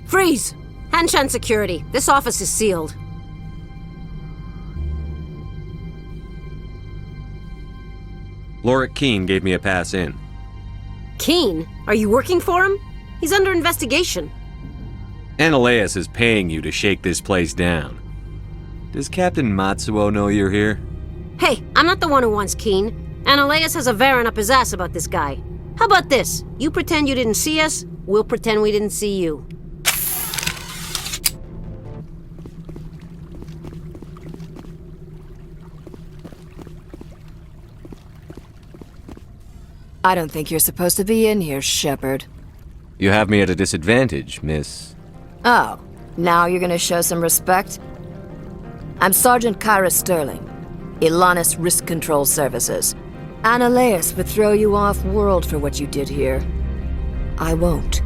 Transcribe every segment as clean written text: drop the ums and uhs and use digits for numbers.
Freeze! Hanshan Security, this office is sealed. Lorik Keene gave me a pass in. Keene? Are you working for him? He's under investigation. Analeus is paying you to shake this place down. Does Captain Matsuo know you're here? Hey, I'm not the one who wants Keene. Analeus has a Varen up his ass about this guy. How about this? You pretend you didn't see us, we'll pretend we didn't see you. I don't think you're supposed to be in here, Shepard. You have me at a disadvantage, miss. Oh, now you're gonna show some respect? I'm Sergeant Kyra Sterling, Ilanis Risk Control Services. Analeus would throw you off-world for what you did here. I won't.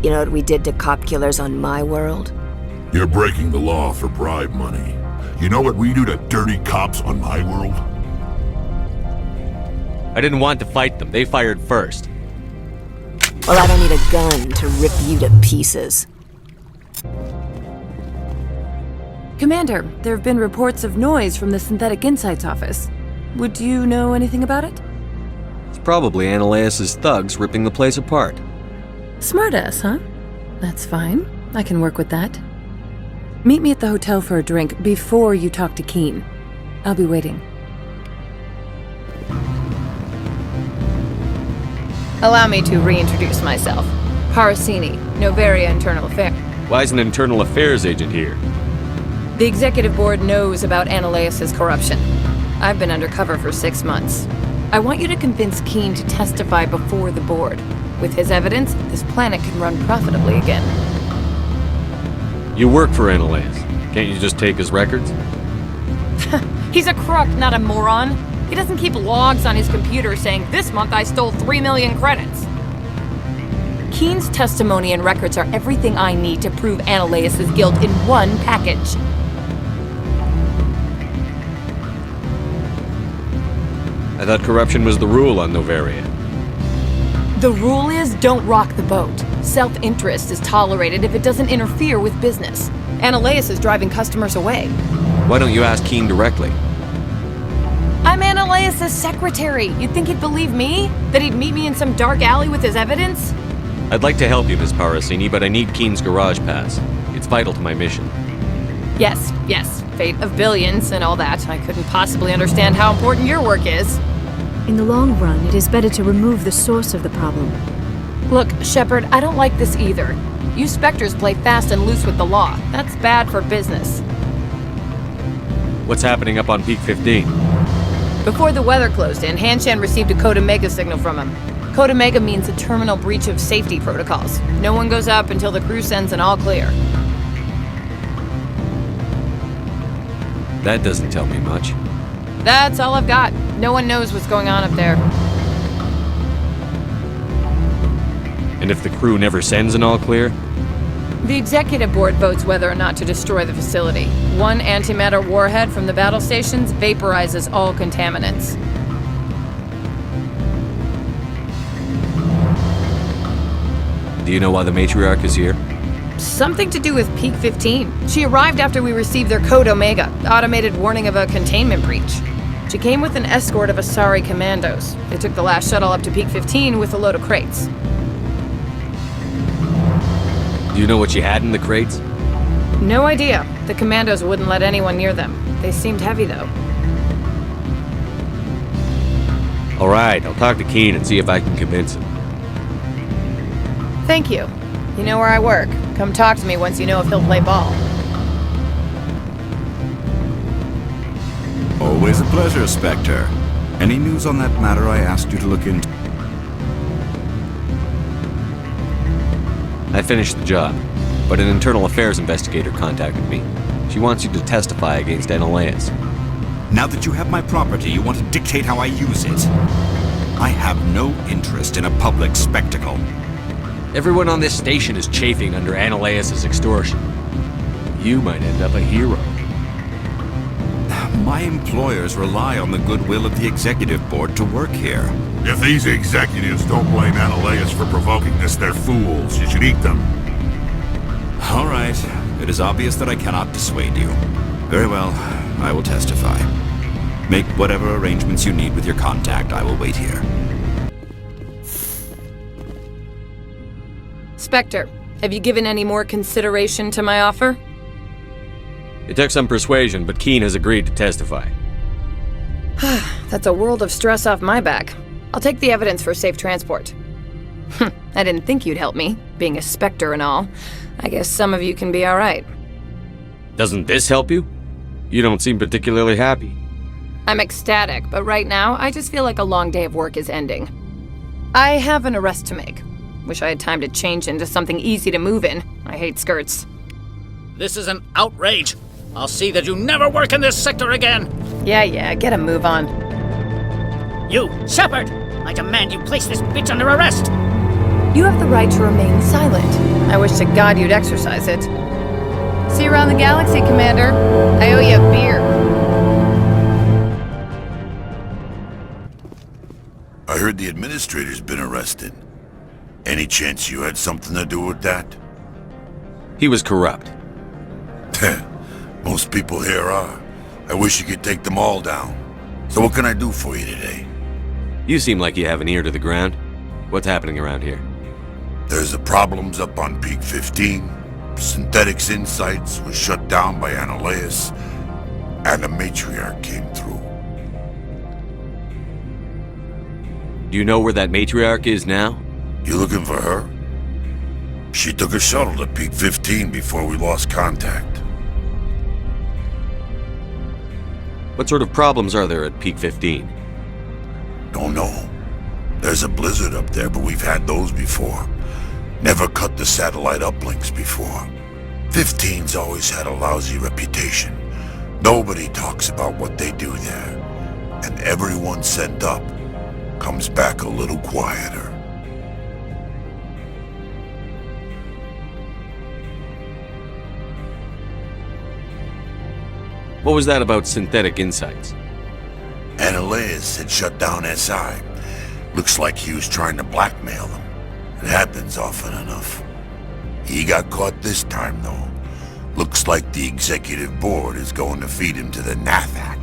You know what we did to cop killers on my world? You're breaking the law for bribe money. You know what we do to dirty cops on my world? I didn't want to fight them. They fired first. Well, I don't need a gun to rip you to pieces. Commander, there have been reports of noise from the Synthetic Insights office. Would you know anything about it? It's probably Analeus' thugs ripping the place apart. Smartass, huh? That's fine. I can work with that. Meet me at the hotel for a drink before you talk to Keene. I'll be waiting. Allow me to reintroduce myself. Parasini, Noveria Internal Affairs. Why is an internal affairs agent here? The executive board knows about Analeus' corruption. I've been undercover for 6 months. I want you to convince Keene to testify before the board. With his evidence, this planet can run profitably again. You work for Analeus. Can't you just take his records? He's a crook, not a moron. He doesn't keep logs on his computer saying, "This month I stole 3 million credits." Keene's testimony and records are everything I need to prove Analeus' guilt in one package. I thought corruption was the rule on Noveria. The rule is don't rock the boat. Self-interest is tolerated if it doesn't interfere with business. Analeus is driving customers away. Why don't you ask Keene directly? I'm Analeus' secretary. You'd think he'd believe me? That he'd meet me in some dark alley with his evidence? I'd like to help you, Miss Parasini, but I need Keene's garage pass. It's vital to my mission. Yes, fate of billions and all that. I couldn't possibly understand how important your work is. In the long run, it is better to remove the source of the problem. Look, Shepard, I don't like this either. You Spectres play fast and loose with the law. That's bad for business. What's happening up on Peak 15? Before the weather closed in, Hanshan received a Code Omega signal from him. Code Omega means a terminal breach of safety protocols. No one goes up until the crew sends an all clear. That doesn't tell me much. That's all I've got. No one knows what's going on up there. And if the crew never sends an all clear? The executive board votes whether or not to destroy the facility. One antimatter warhead from the battle stations vaporizes all contaminants. Do you know why the matriarch is here? Something to do with Peak 15. She arrived after we received their Code Omega, automated warning of a containment breach. She came with an escort of Asari commandos. They took the last shuttle up to Peak 15 with a load of crates. Do you know what she had in the crates? No idea. The commandos wouldn't let anyone near them. They seemed heavy, though. All right, I'll talk to Keene and see if I can convince him. Thank you. You know where I work. Come talk to me once you know if he'll play ball. Always a pleasure, Spectre. Any news on that matter I asked you to look into? I finished the job, but an internal affairs investigator contacted me. She wants you to testify against Analeus. Now that you have my property, you want to dictate how I use it. I have no interest in a public spectacle. Everyone on this station is chafing under Analeus' extortion. You might end up a hero. My employers rely on the goodwill of the executive board to work here. If these executives don't blame Analeus for provoking this, they're fools. You should eat them. right. It is obvious that I cannot dissuade you. Very well, I will testify. Make whatever arrangements you need with your contact. I will wait here. Spectre, have you given any more consideration to my offer? It took some persuasion, but Keene has agreed to testify. That's a world of stress off my back. I'll take the evidence for safe transport. I didn't think you'd help me, being a Spectre and all. I guess some of you can be alright. Doesn't this help you? You don't seem particularly happy. I'm ecstatic, but right now, I just feel like a long day of work is ending. I have an arrest to make. Wish I had time to change into something easy to move in. I hate skirts. This is an outrage. I'll see that you never work in this sector again. Yeah, get a move on. You, Shepard! I demand you place this bitch under arrest! You have the right to remain silent. I wish to God you'd exercise it. See you around the galaxy, Commander. I owe you a beer. I heard the administrator's been arrested. Any chance you had something to do with that? He was corrupt. Most people here are. I wish you could take them all down. So what can I do for you today? You seem like you have an ear to the ground. What's happening around here? There's the problems up on Peak 15. Synthetics Insights was shut down by Analeus, and the Matriarch came through. Do you know where that matriarch is now? You looking for her? She took a shuttle to Peak 15 before we lost contact. What sort of problems are there at Peak 15? Don't know. There's a blizzard up there, but we've had those before. Never cut the satellite uplinks before. 15's always had a lousy reputation. Nobody talks about what they do there. And everyone sent up comes back a little quieter. What was that about Synthetic Insights? Analeus had shut down SI. Looks like he was trying to blackmail them. It happens often enough. He got caught this time, though. Looks like the executive board is going to feed him to the Nathak.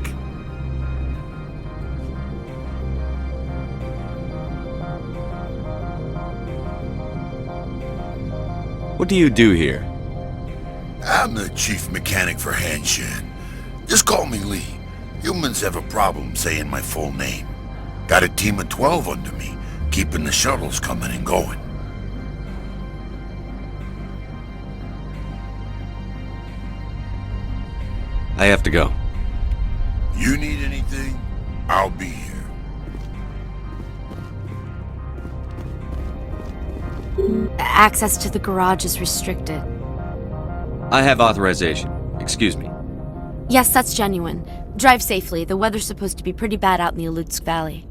What do you do here? I'm the chief mechanic for Hanshan. Just call me Lee. Humans have a problem saying my full name. Got a team of 12 under me, keeping the shuttles coming and going. I have to go. You need anything? I'll be here. Access to the garage is restricted. I have authorization. Excuse me. Yes, that's genuine. Drive safely. The weather's supposed to be pretty bad out in the Alutsk Valley.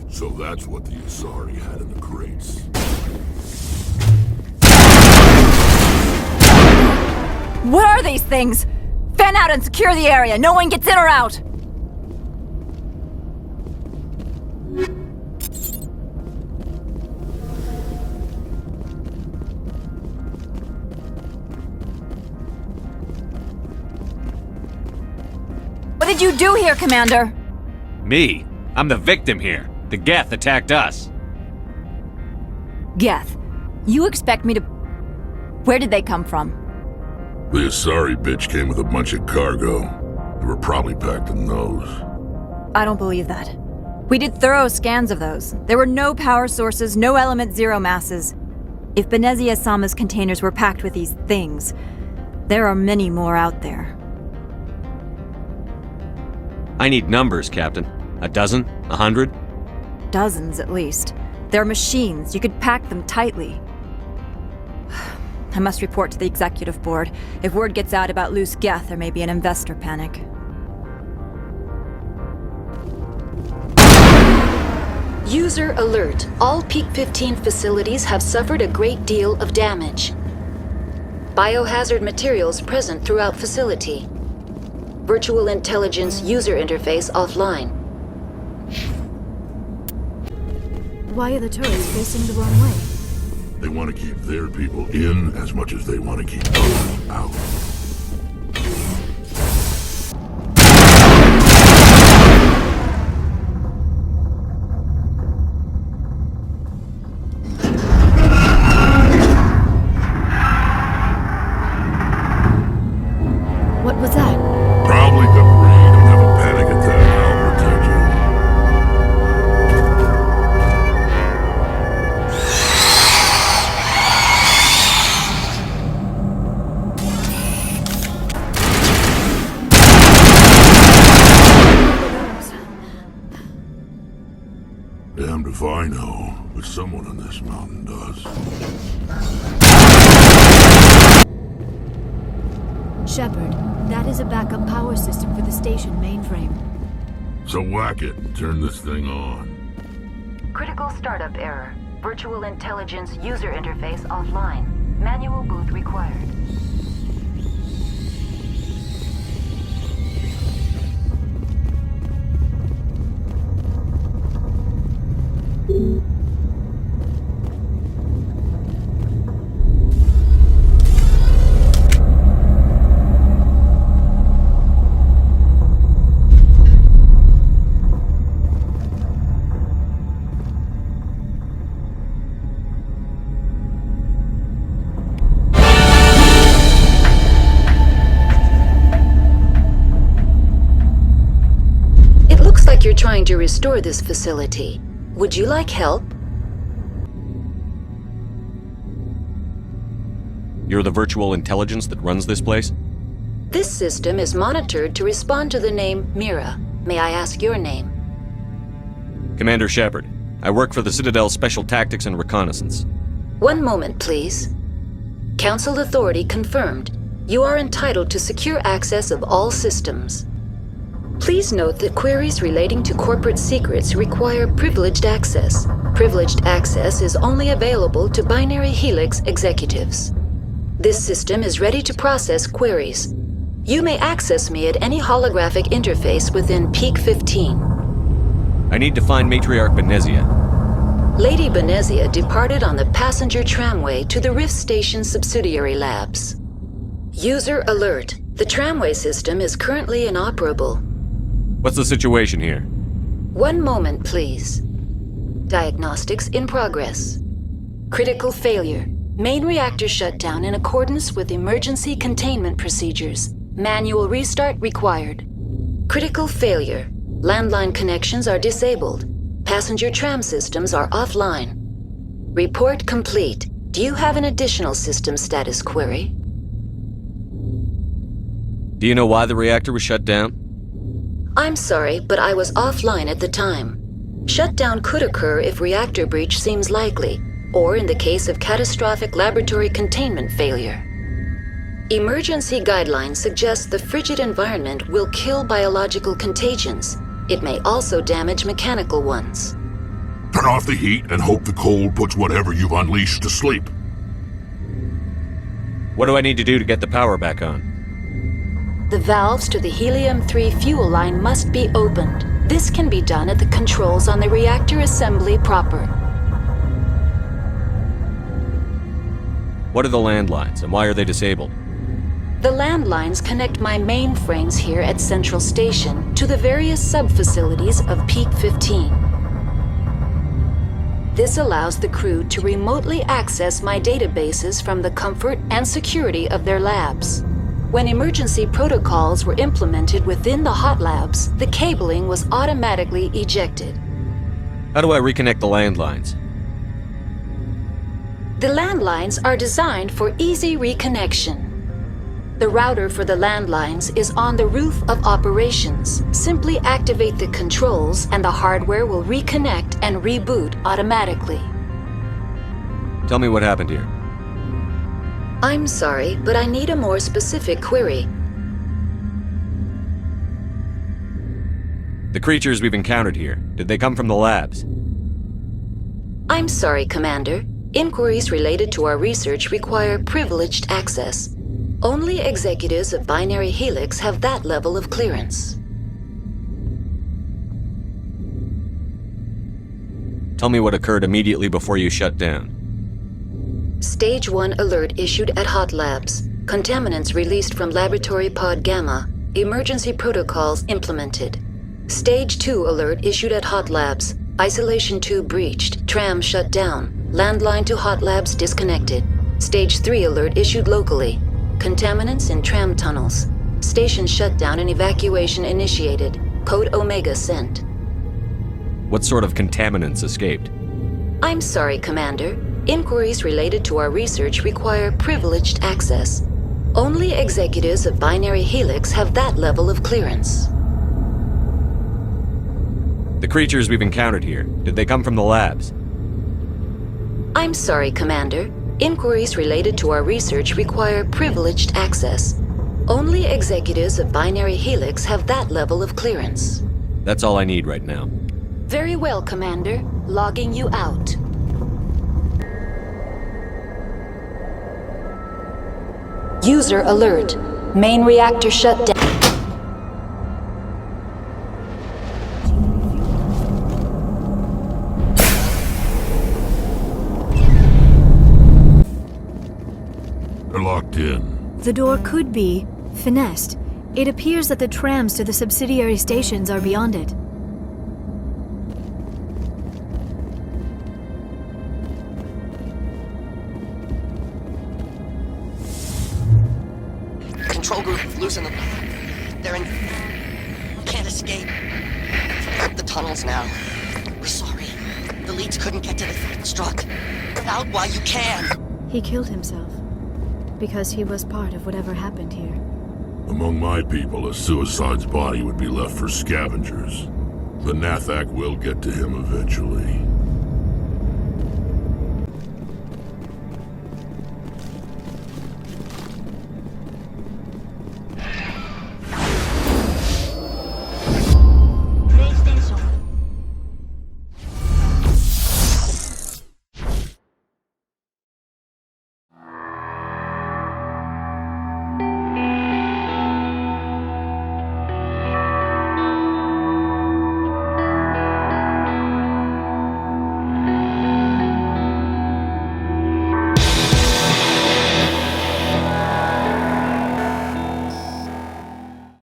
So that's what the Asari had in the crates. What are these things? Fan out and secure the area. No one gets in or out. What did you do here, Commander? Me? I'm the victim here. The Geth attacked us. Geth, you expect me to... Where did they come from? The Asari bitch came with a bunch of cargo. They were probably packed in those. I don't believe that. We did thorough scans of those. There were no power sources, no element zero masses. If Benezia Sama's containers were packed with these things, there are many more out there. I need numbers, Captain. A dozen? 100? Dozens, at least. They're machines. You could pack them tightly. I must report to the executive board. If word gets out about loose Geth, there may be an investor panic. User alert. All Peak 15 facilities have suffered a great deal of damage. Biohazard materials present throughout facility. Virtual intelligence user interface offline. Why are the turrets facing the wrong way? They want to keep their people in as much as they want to keep ours out. What was that? Probably debris. Don't have a panic attack. I'll protect you. Damned if I know, but someone on this mountain does. Shepard, that is a backup power system for the station mainframe. So whack it and turn this thing on. Critical startup error. Virtual intelligence user interface offline. Manual boot required. You're trying to restore this facility. Would you like help? You're the virtual intelligence that runs this place? This system is monitored to respond to the name Mira. May I ask your name? Commander Shepard. I work for the Citadel Special Tactics and Reconnaissance. One moment, please. Council authority confirmed. You are entitled to secure access of all systems. Please note that queries relating to corporate secrets require privileged access. Privileged access is only available to Binary Helix executives. This system is ready to process queries. You may access me at any holographic interface within Peak 15. I need to find Matriarch Benezia. Lady Benezia departed on the passenger tramway to the Rift Station subsidiary labs. User alert. The tramway system is currently inoperable. What's the situation here? One moment, please. Diagnostics in progress. Critical failure. Main reactor shut down in accordance with emergency containment procedures. Manual restart required. Critical failure. Landline connections are disabled. Passenger tram systems are offline. Report complete. Do you have an additional system status query? Do you know why the reactor was shut down? I'm sorry, but I was offline at the time. Shutdown could occur if reactor breach seems likely, or in the case of catastrophic laboratory containment failure. Emergency guidelines suggest the frigid environment will kill biological contagions. It may also damage mechanical ones. Turn off the heat and hope the cold puts whatever you've unleashed to sleep. What do I need to do to get the power back on? The valves to the Helium-3 fuel line must be opened. This can be done at the controls on the reactor assembly proper. What are the landlines, and why are they disabled? The landlines connect my mainframes here at Central Station to the various sub-facilities of Peak 15. This allows the crew to remotely access my databases from the comfort and security of their labs. When emergency protocols were implemented within the hot labs, the cabling was automatically ejected. How do I reconnect the landlines? The landlines are designed for easy reconnection. The router for the landlines is on the roof of operations. Simply activate the controls and the hardware will reconnect and reboot automatically. Tell me what happened here. I'm sorry, but I need a more specific query. The creatures we've encountered here, did they come from the labs? I'm sorry, Commander. Inquiries related to our research require privileged access. Only executives of Binary Helix have that level of clearance. Tell me what occurred immediately before you shut down. Stage 1 alert issued at Hot Labs. Contaminants released from Laboratory Pod Gamma. Emergency protocols implemented. Stage 2 alert issued at Hot Labs. Isolation tube breached. Tram shut down. Landline to Hot Labs disconnected. Stage 3 alert issued locally. Contaminants in tram tunnels. Station shutdown and evacuation initiated. Code Omega sent. What sort of contaminants escaped? I'm sorry, Commander. Inquiries related to our research require privileged access. Only executives of Binary Helix have that level of clearance. The creatures we've encountered here, did they come from the labs? I'm sorry, Commander. Inquiries related to our research require privileged access. Only executives of Binary Helix have that level of clearance. That's all I need right now. Very well, Commander. Logging you out. User alert. Main reactor shut down. They're locked in. The door could be finessed. It appears that the trams to the subsidiary stations are beyond it. Control group, losing them. They're in... can't escape. The tunnels now. We're sorry. The leads couldn't get to the struck. Out while you can. He killed himself. Because he was part of whatever happened here. Among my people, a suicide's body would be left for scavengers. The Nathak will get to him eventually.